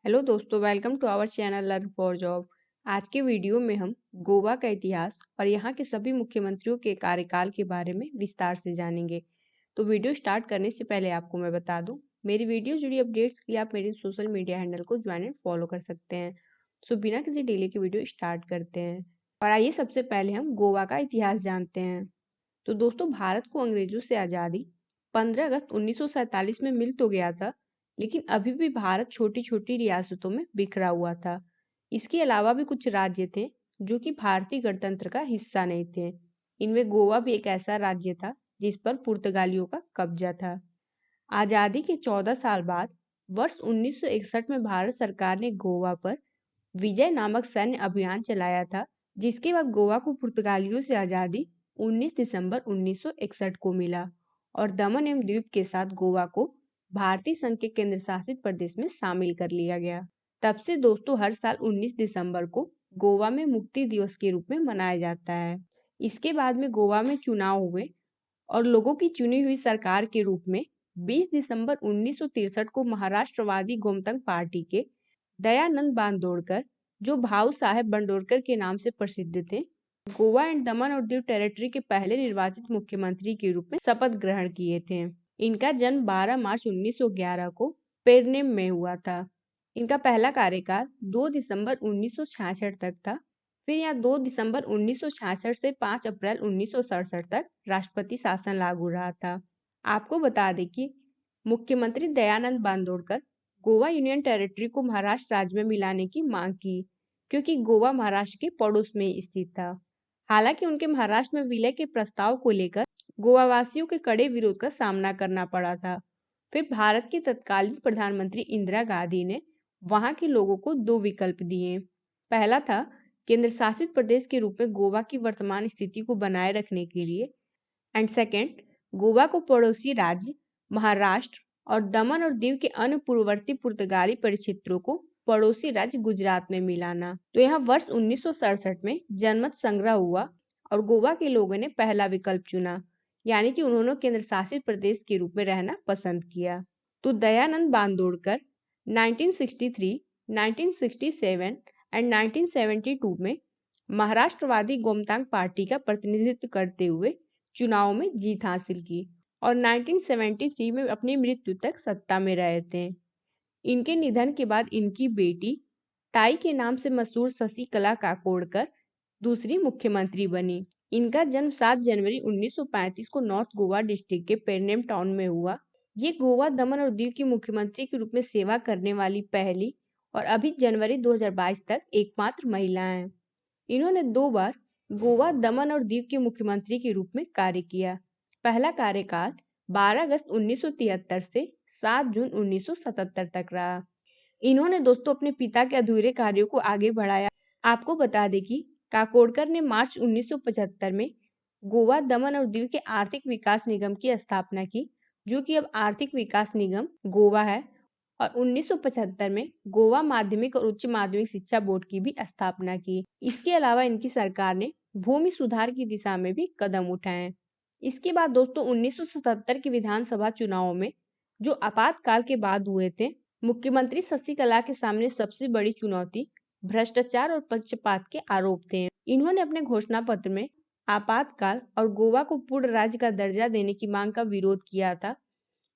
Hello दोस्तों, welcome to our channel learn for job. आज के वीडियो में हम गोवा का इतिहास और यहाँ के सभी मुख्यमंत्रियों के कार्यकाल के बारे में विस्तार से जानेंगे। तो वीडियो स्टार्ट करने से पहले आपको मैं बता दूं, मेरी वीडियो जुड़ी अपडेट्स के लिए आप मेरे सोशल मीडिया हैंडल को ज्वाइन एंड फॉलो कर सकते हैं। सो बिना किसी डिले के वीडियो स्टार्ट करते हैं और आइए सबसे पहले हम गोवा का इतिहास जानते हैं। तो दोस्तों, भारत को अंग्रेजों से आज़ादी 15 अगस्त 1947 में मिल तो गया था, लेकिन अभी भी भारत छोटी छोटी रियासतों में बिखरा हुआ था। इसके अलावा भी कुछ राज्य थे जो कि भारतीय गणतंत्र का हिस्सा नहीं थे। इनमें गोवा भी एक ऐसा राज्य था जिस पर पुर्तगालियों का कब्जा था। आज़ादी के 14 साल बाद वर्ष 1961 में भारत सरकार ने गोवा पर विजय नामक सैन्य अभियान चलाया था, जिसके बाद गोवा को पुर्तगालियों से आज़ादी 19 दिसंबर 1961 को मिला और दमन एवं द्वीप के साथ गोवा को भारतीय संघ के केंद्र शासित प्रदेश में शामिल कर लिया गया। तब से दोस्तों हर साल 19 दिसंबर को गोवा में मुक्ति दिवस के रूप में मनाया जाता है। इसके बाद में गोवा में चुनाव हुए और लोगों की चुनी हुई सरकार के रूप में 20 दिसंबर 1963 को महाराष्ट्रवादी गोमतंक पार्टी के दयानंद बांदोड़कर, जो भाऊ साहेब बंडोरकर के नाम से प्रसिद्ध थे, गोवा एंड दमन और दीव टेरिटरी के पहले निर्वाचित मुख्यमंत्री के रूप में शपथ ग्रहण किए थे। इनका जन्म 12 मार्च 1911 को पेरनेम में हुआ था। इनका पहला कार्यकाल 2 दिसंबर 1966 तक था। फिर यहाँ 2 दिसंबर 1966 से 5 अप्रैल 1967 तक राष्ट्रपति शासन लागू रहा था। आपको बता दें कि मुख्यमंत्री दयानंद बांदोड़कर गोवा यूनियन टेरिटरी को महाराष्ट्र राज्य में मिलाने की मांग की, क्योंकि गोवा महाराष्ट्र के पड़ोस में स्थित था। हालांकि उनके महाराष्ट्र में विलय के प्रस्ताव को लेकर गोवा वासियों के कड़े विरोध का सामना करना पड़ा था। फिर भारत की तत्कालीन प्रधानमंत्री इंदिरा गांधी ने वहां के लोगों को दो विकल्प दिए। पहला था केंद्र शासित प्रदेश के रूप में गोवा की वर्तमान स्थिति को बनाए रखने के लिए, एंड सेकेंड, गोवा को पड़ोसी राज्य महाराष्ट्र और दमन और दीव के अन्य पूर्ववर्ती पुर्तगाली परिक्षेत्रों को पड़ोसी राज्य गुजरात में मिलाना। तो यहाँ वर्ष 1967 में जनमत संग्रह हुआ और गोवा के लोगों ने पहला विकल्प चुना, यानी कि उन्होंने केंद्र शासित प्रदेश के रूप में रहना पसंद किया। तो दयानंद बांदोड़कर 1963, 1967 एंड 1972 में महाराष्ट्रवादी गोमतांक पार्टी का प्रतिनिधित्व करते हुए चुनाव में जीत हासिल की और 1973 में अपनी मृत्यु तक सत्ता में रहे थे। इनके निधन के बाद इनकी बेटी ताई के नाम से मशहूर शशिकला काकोडकर दूसरी मुख्यमंत्री बनी। इनका जन्म 7 जनवरी 1935 को नॉर्थ गोवा डिस्ट्रिक्ट के पेरनेम टाउन में हुआ। ये गोवा, दमन और दीव की मुख्यमंत्री के रूप में सेवा करने वाली पहली और अभी जनवरी 2022 तक एकमात्र महिला हैं। इन्होंने 2 बार गोवा, दमन और दीव के मुख्यमंत्री के रूप में कार्य किया। पहला कार्यकाल 12 अगस्त 1973 से 7 जून 1977 तक रहा। इन्होंने दोस्तों अपने पिता के अधूरे कार्यों को आगे बढ़ाया। आपको बता दें कि काकोडकर ने मार्च 1975 में गोवा, दमन और दीव के आर्थिक विकास निगम की स्थापना की, जो कि अब आर्थिक विकास निगम गोवा है, और 1975 में गोवा माध्यमिक और उच्च माध्यमिक शिक्षा बोर्ड की भी स्थापना की। इसके अलावा इनकी सरकार ने भूमि सुधार की दिशा में भी कदम उठाए। इसके बाद दोस्तों 1977 के विधानसभा चुनावों में, जो आपातकाल के बाद हुए थे, मुख्यमंत्री शशिकला के सामने सबसे बड़ी चुनौती भ्रष्टाचार और पक्षपात के आरोप थे। इन्होंने अपने घोषणा पत्र में आपातकाल और गोवा को पूर्ण राज्य का दर्जा देने की मांग का विरोध किया था।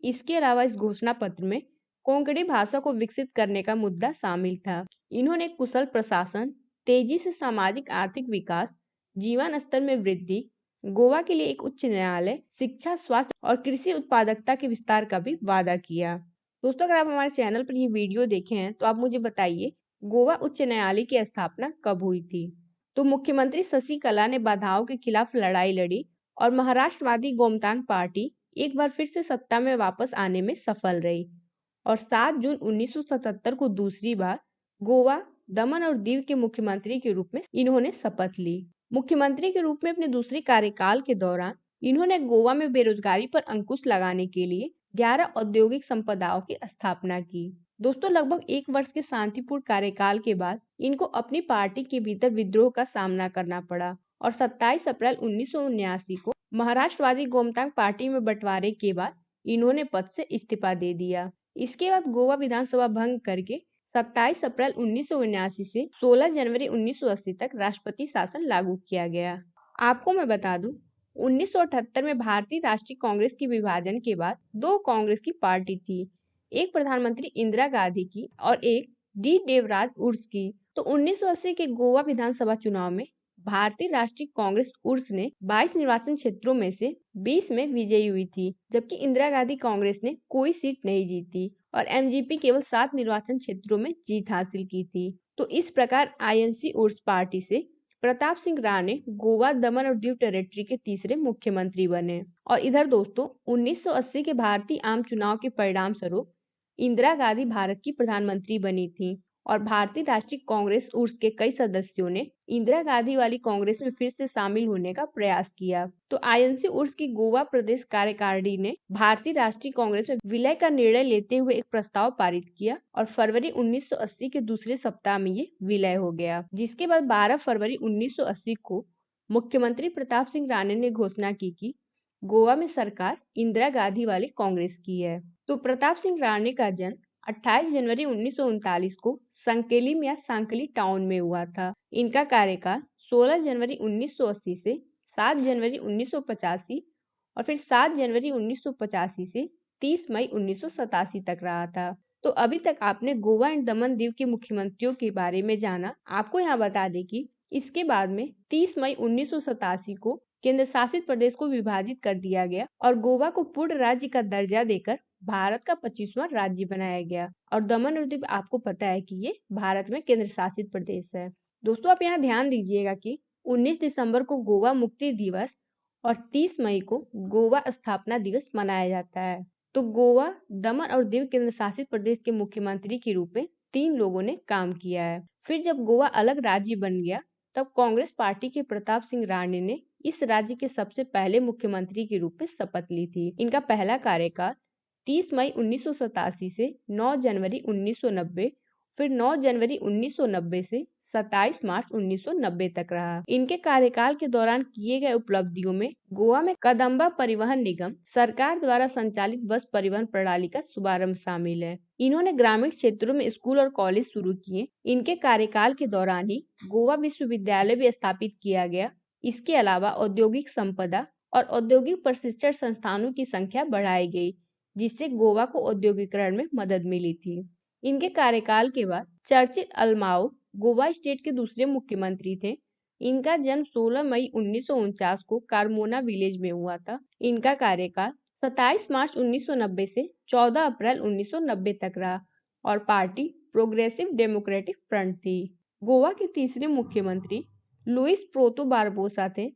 इसके अलावा इस घोषणा पत्र में कोंकणी भाषा को विकसित करने का मुद्दा शामिल था। इन्होंने कुशल प्रशासन, तेजी से सामाजिक आर्थिक विकास, जीवन स्तर में वृद्धि, गोवा के लिए एक उच्च न्यायालय, शिक्षा, स्वास्थ्य और कृषि उत्पादकता के विस्तार का भी वादा किया। दोस्तों, अगर आप हमारे चैनल पर ये वीडियो देखे हैं तो आप मुझे बताइए, गोवा उच्च न्यायालय की स्थापना कब हुई थी? तो मुख्यमंत्री शशिकला ने बाधाओं के खिलाफ लड़ाई लड़ी और महाराष्ट्रवादी गोमतांक पार्टी एक बार फिर से सत्ता में वापस आने में सफल रही और 7 जून 1977 को दूसरी बार गोवा, दमन और दीव के मुख्यमंत्री के रूप में इन्होंने शपथ ली। मुख्यमंत्री के रूप में अपने दूसरे कार्यकाल के दौरान इन्होंने गोवा में बेरोजगारी पर अंकुश लगाने के लिए 11 औद्योगिक संपदाओं की स्थापना की। दोस्तों, लगभग 1 वर्ष के शांतिपूर्ण कार्यकाल के बाद इनको अपनी पार्टी के भीतर विद्रोह का सामना करना पड़ा और 27 अप्रैल 1979 को महाराष्ट्रवादी गोमतांक पार्टी में बंटवारे के बाद इन्होंने पद से इस्तीफा दे दिया। इसके बाद गोवा विधानसभा भंग करके 27 अप्रैल 1979 से 16 जनवरी 1980 तक राष्ट्रपति शासन लागू किया गया। आपको मैं बता दूं, 1978 में भारतीय राष्ट्रीय कांग्रेस के विभाजन के बाद दो कांग्रेस की पार्टी थी, एक प्रधानमंत्री इंदिरा गांधी की और एक डी देवराज उर्स की। तो 1980 के गोवा विधानसभा चुनाव में भारतीय राष्ट्रीय कांग्रेस उर्स ने 22 निर्वाचन क्षेत्रों में से 20 में विजयी हुई थी, जबकि इंदिरा गांधी कांग्रेस ने कोई सीट नहीं जीती और एमजीपी केवल 7 निर्वाचन क्षेत्रों में जीत हासिल की थी। तो इस प्रकार आईएनसी उर्स पार्टी से प्रताप सिंह राणे गोवा, दमन और दीव टेरिटरी के तीसरे मुख्यमंत्री बने। और इधर दोस्तों, 1980 के भारतीय आम चुनाव के परिणाम स्वरूप इंदिरा गांधी भारत की प्रधानमंत्री बनी थी और भारतीय राष्ट्रीय कांग्रेस उर्स के कई सदस्यों ने इंदिरा गांधी वाली कांग्रेस में फिर से शामिल होने का प्रयास किया। तो आईएनसी उर्स की गोवा प्रदेश कार्यकारिणी ने भारतीय राष्ट्रीय कांग्रेस में विलय का निर्णय लेते हुए एक प्रस्ताव पारित किया और फरवरी 1980 के दूसरे सप्ताह में ये विलय हो गया, जिसके बाद 12 फरवरी 1980 को मुख्यमंत्री प्रताप सिंह राणे ने घोषणा की कि गोवा में सरकार इंदिरा गांधी वाली कांग्रेस की है। तो प्रताप सिंह राणे का जन्म 28 जनवरी 1939 को संकेली या सांकली टाउन में हुआ था। इनका कार्यकाल 16 जनवरी 1980 से 7 जनवरी 1985 और फिर 7 जनवरी 1985 से 30 मई 1987 तक रहा था। तो अभी तक आपने गोवा एंड दमन दीव के मुख्यमंत्रियों के बारे में जाना। आपको यहाँ बता दें कि इसके बाद में 30 मई 1987 को केंद्र शासित प्रदेश को विभाजित कर दिया गया और गोवा को पूर्ण राज्य का दर्जा देकर भारत का 25वां राज्य बनाया गया। और दमन और दीव आपको पता है कि ये भारत में केंद्र शासित प्रदेश है। दोस्तों, आप यहाँ ध्यान दीजिएगा कि 19 दिसंबर को गोवा मुक्ति दिवस और 30 मई को गोवा स्थापना दिवस मनाया जाता है। तो गोवा, दमन और दीव केंद्र शासित प्रदेश के मुख्यमंत्री के रूप में 3 लोगों ने काम किया है। फिर जब गोवा अलग राज्य बन गया, तब कांग्रेस पार्टी के प्रताप सिंह राणे ने इस राज्य के सबसे पहले मुख्यमंत्री के रूप में शपथ ली थी। इनका पहला कार्यकाल 30 मई 1987 से 9 जनवरी 1990, फिर 9 जनवरी 1990 से 27 मार्च 1990 तक रहा। इनके कार्यकाल के दौरान किए गए उपलब्धियों में गोवा में कदम्बा परिवहन निगम सरकार द्वारा संचालित बस परिवहन प्रणाली का शुभारंभ शामिल है। इन्होंने ग्रामीण क्षेत्रों में स्कूल और कॉलेज शुरू किए। इनके कार्यकाल के दौरान ही गोवा विश्वविद्यालय भी स्थापित किया गया। इसके अलावा औद्योगिक संपदा और औद्योगिक प्रशिक्षण संस्थानों की संख्या बढ़ाई गई, जिससे गोवा को औद्योगिकरण में मदद मिली थी। इनके कार्यकाल के बाद चर्चिल अल्माओ गोवा स्टेट के दूसरे मुख्यमंत्री थे। इनका जन्म 16 मई 1949 को कारमोना विलेज में हुआ था। इनका कार्यकाल 27 मार्च 1990 से 14 अप्रैल 1990 तक रहा और पार्टी प्रोग्रेसिव डेमोक्रेटिक फ्रंट थी। गोवा के तीसरे मुख्यमंत्री लुइस प्रोतो बारबोसा थे।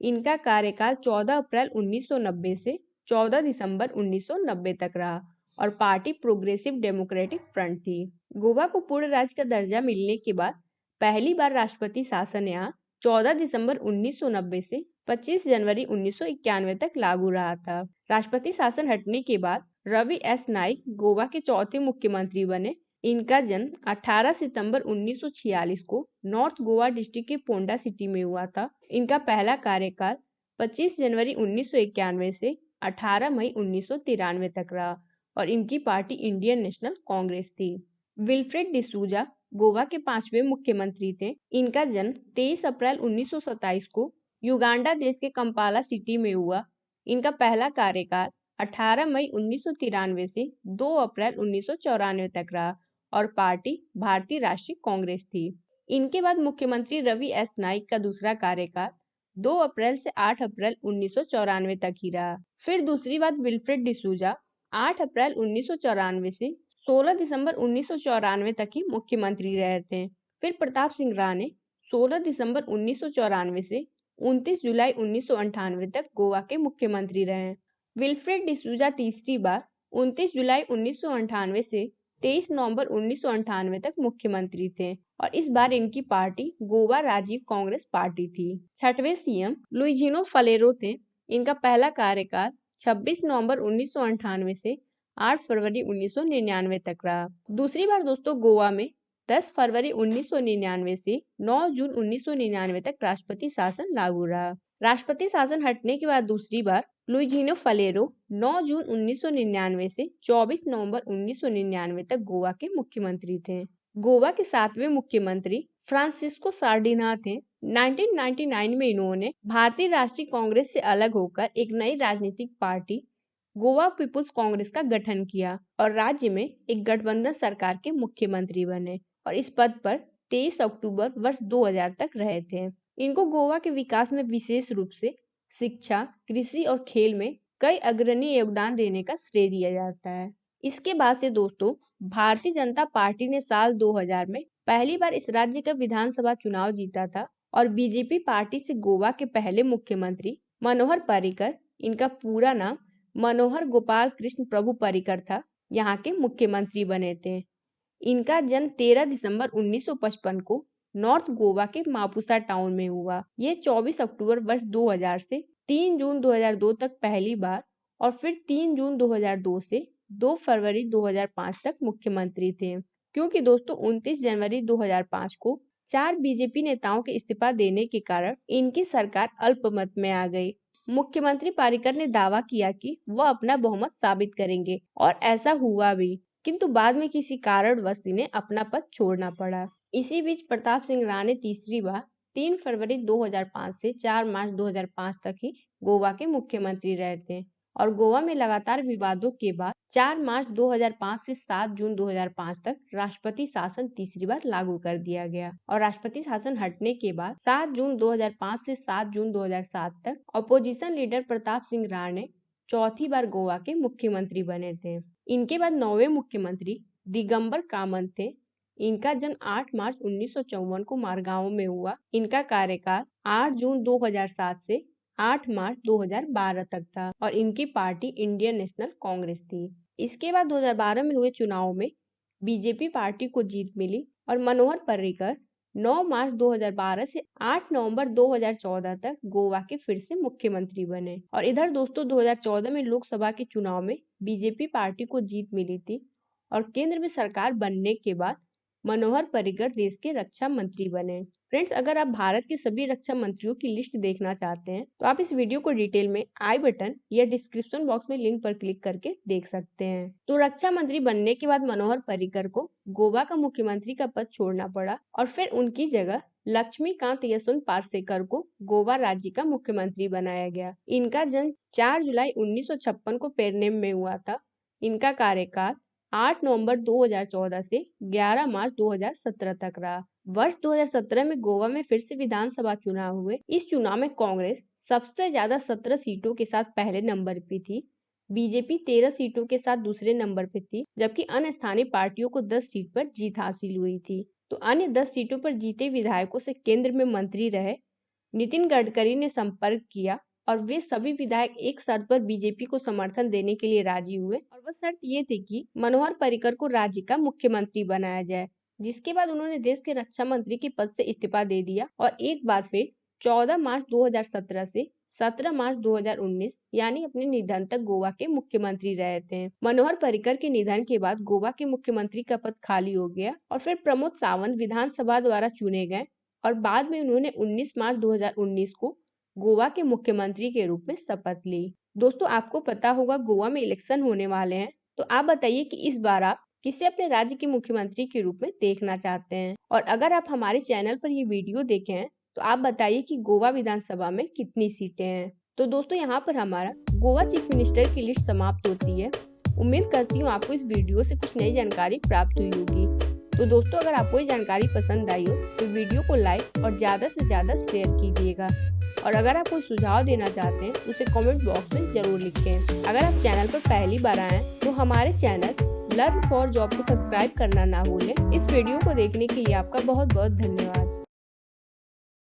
इनका कार्यकाल 14 अप्रैल 1990 से 14 दिसंबर 1990 तक रहा और पार्टी प्रोग्रेसिव डेमोक्रेटिक फ्रंट थी। गोवा को पूर्ण राज्य का दर्जा मिलने के बाद पहली बार राष्ट्रपति शासन यहाँ 14 दिसंबर 1990 से 25 जनवरी 1991 तक लागू रहा था। राष्ट्रपति शासन हटने के बाद रवि एस नाइक गोवा के चौथे मुख्यमंत्री बने। इनका जन्म 18 सितंबर 1946 को नॉर्थ गोवा डिस्ट्रिक्ट के पोंडा सिटी में हुआ था। इनका पहला कार्यकाल 25 जनवरी 1991 से 18 मई 1993 तक रहा और इनकी पार्टी इंडियन नेशनल कांग्रेस थी। विल्फ्रेड डिसूजा गोवा के 5वें मुख्यमंत्री थे। इनका जन्म 23 अप्रैल 1927 को युगांडा देश के कंपाला सिटी में हुआ। इनका पहला कार्यकाल 18 मई 1993 से 2 अप्रैल 1994 तक रहा और पार्टी भारतीय राष्ट्रीय कांग्रेस थी। इनके बाद मुख्यमंत्री रवि एस नाइक का दूसरा कार्यकाल 2 अप्रैल से 8 अप्रैल 1994 तक ही रहा। फिर दूसरी बार विल्फ्रेड डिसूजा 8 अप्रैल 1994 से 16 दिसंबर 1994 तक ही मुख्यमंत्री रहे थे। फिर प्रताप सिंह राणे 16 दिसंबर 1994 से 29 जुलाई 1998 तक गोवा के मुख्यमंत्री रहे। विल्फ्रेड डिसूजा तीसरी बार 29 जुलाई 1998 से 23 नवंबर 1998 तक मुख्यमंत्री थे और इस बार इनकी पार्टी गोवा राजीव कांग्रेस पार्टी थी। छठवें सीएम लुइजिनो फलेरो थे। इनका पहला कार्यकाल 26 नवंबर 1998 से 8 फरवरी 1999 तक रहा। दूसरी बार दोस्तों गोवा में 10 फरवरी 1999 से 9 जून 1999 तक राष्ट्रपति शासन लागू रहा। राष्ट्रपति शासन हटने के बाद दूसरी बार लुइजिनो फलेरो 9 जून 1999 से 24 नवंबर 1999 तक गोवा के मुख्यमंत्री थे। गोवा के 7वें मुख्यमंत्री फ्रांसिस्को सार्डिना थे। 1999 में इन्होंने भारतीय राष्ट्रीय कांग्रेस से अलग होकर एक नई राजनीतिक पार्टी गोवा पीपुल्स कांग्रेस का गठन किया और राज्य में एक गठबंधन सरकार के मुख्यमंत्री बने और इस पद पर 23 अक्टूबर वर्ष 2000 तक रहे थे। इनको गोवा के विकास में विशेष रूप से शिक्षा, कृषि और खेल में कई अग्रणी योगदान देने का श्रेय दिया जाता है। इसके बाद से दोस्तों भारतीय जनता पार्टी ने साल 2000 में पहली बार इस राज्य का विधानसभा चुनाव जीता था और बीजेपी पार्टी से गोवा के पहले मुख्यमंत्री मनोहर पर्रिकर, इनका पूरा नाम मनोहर गोपाल कृष्ण प्रभु पर्रिकर था, यहाँ के मुख्यमंत्री बने थे। इनका जन्म 13 दिसंबर 1955 को नॉर्थ गोवा के मापुसा टाउन में हुआ। ये 24 अक्टूबर वर्ष 2000 से 3 जून 2002 तक पहली बार और फिर 3 जून 2002 से 2 फरवरी 2005 तक मुख्यमंत्री थे। क्योंकि दोस्तों 29 जनवरी 2005 को 4 बीजेपी नेताओं के इस्तीफा देने के कारण इनकी सरकार अल्पमत में आ गई। मुख्यमंत्री पर्रिकर ने दावा किया कि वह अपना बहुमत साबित करेंगे और ऐसा हुआ भी, किंतु बाद में किसी कारणवश इन्हें अपना पद छोड़ना पड़ा। इसी बीच प्रताप सिंह राणे तीसरी बार 3 फरवरी 2005 से 4 मार्च 2005 तक ही गोवा के मुख्यमंत्री रहे थे और गोवा में लगातार विवादों के बाद 4 मार्च 2005 से 7 जून 2005 तक राष्ट्रपति शासन तीसरी बार लागू कर दिया गया और राष्ट्रपति शासन हटने के बाद 7 जून 2005 से 7 जून 2007 तक अपोजिशन लीडर प्रताप सिंह राणे चौथी बार गोवा के मुख्यमंत्री बने थे। इनके बाद 9वें मुख्यमंत्री दिगंबर कामत थे। इनका जन्म 8 मार्च 1954 को मारगांव में हुआ। इनका कार्यकाल 8 जून 2007 से 8 मार्च 2012 तक था और इनकी पार्टी इंडियन नेशनल कांग्रेस थी। इसके बाद 2012 में हुए चुनाव में बीजेपी पार्टी को जीत मिली और मनोहर पर्रिकर 9 मार्च 2012 से 8 नवंबर 2014 तक गोवा के फिर से मुख्यमंत्री बने। और इधर दोस्तों 2014 में लोकसभा के चुनाव में बीजेपी पार्टी को जीत मिली थी और केंद्र में सरकार बनने के बाद मनोहर पर्रिकर देश के रक्षा मंत्री बने। फ्रेंड्स, अगर आप भारत के सभी रक्षा मंत्रियों की लिस्ट देखना चाहते हैं तो आप इस वीडियो को डिटेल में आई बटन या डिस्क्रिप्शन बॉक्स में लिंक पर क्लिक करके देख सकते हैं। तो रक्षा मंत्री बनने के बाद मनोहर पर्रिकर को गोवा का मुख्यमंत्री का पद छोड़ना पड़ा और फिर उनकी जगह लक्ष्मीकांत यशवंत पार्सेकर को गोवा राज्य का मुख्यमंत्री बनाया गया। इनका जन्म 4 जुलाई 1956 को पेरनेम में हुआ था। इनका कार्यकाल 8 नवंबर 2014 से 11 मार्च 2017 तक रहा। वर्ष 2017 में गोवा में फिर से विधानसभा चुनाव हुए। इस चुनाव में कांग्रेस सबसे ज्यादा 17 सीटों के साथ पहले नंबर पे थी। बीजेपी 13 सीटों के साथ दूसरे नंबर पे थी, जबकि अन्य स्थानीय पार्टियों को 10 सीट पर जीत हासिल हुई थी। तो अन्य 10 सीटों पर जीते विधायकों से केंद्र में मंत्री रहे नितिन गडकरी ने संपर्क किया और वे सभी विधायक एक शर्त पर बीजेपी को समर्थन देने के लिए राजी हुए और वह शर्त ये थी कि मनोहर पर्रिकर को राज्य का मुख्यमंत्री बनाया जाए। जिसके बाद उन्होंने देश के रक्षा मंत्री के पद से इस्तीफा दे दिया और एक बार फिर 14 मार्च 2017 से 17 मार्च 2019 यानी अपने निधन तक गोवा के मुख्यमंत्री रहे थे। मनोहर पर्रिकर के निधन के बाद गोवा के मुख्यमंत्री का पद खाली हो गया और फिर प्रमोद सावंत विधानसभा द्वारा चुने गए और बाद में उन्होंने 19 मार्च 2019 को गोवा के मुख्यमंत्री के रूप में शपथ ली। दोस्तों, आपको पता होगा गोवा में इलेक्शन होने वाले हैं, तो आप बताइए कि इस बार आप किसे अपने राज्य के मुख्यमंत्री के रूप में देखना चाहते हैं। और अगर आप हमारे चैनल पर ये वीडियो देखे हैं तो आप बताइए कि गोवा विधानसभा में कितनी सीटें हैं। तो दोस्तों, यहाँ पर हमारा गोवा चीफ मिनिस्टर की लिस्ट समाप्त होती है। उम्मीद करती हूँ आपको इस वीडियो से कुछ नई जानकारी प्राप्त हुई होगी। तो दोस्तों, अगर आपको ये जानकारी पसंद आई हो तो वीडियो को लाइक और ज्यादा से ज्यादा शेयर कीजिएगा और अगर आप कोई सुझाव देना चाहते हैं तो उसे कमेंट बॉक्स में जरूर लिखें। अगर आप चैनल पर पहली बार आए हैं तो हमारे चैनल लर्न फॉर जॉब को सब्सक्राइब करना ना भूलें। इस वीडियो को देखने के लिए आपका बहुत बहुत धन्यवाद।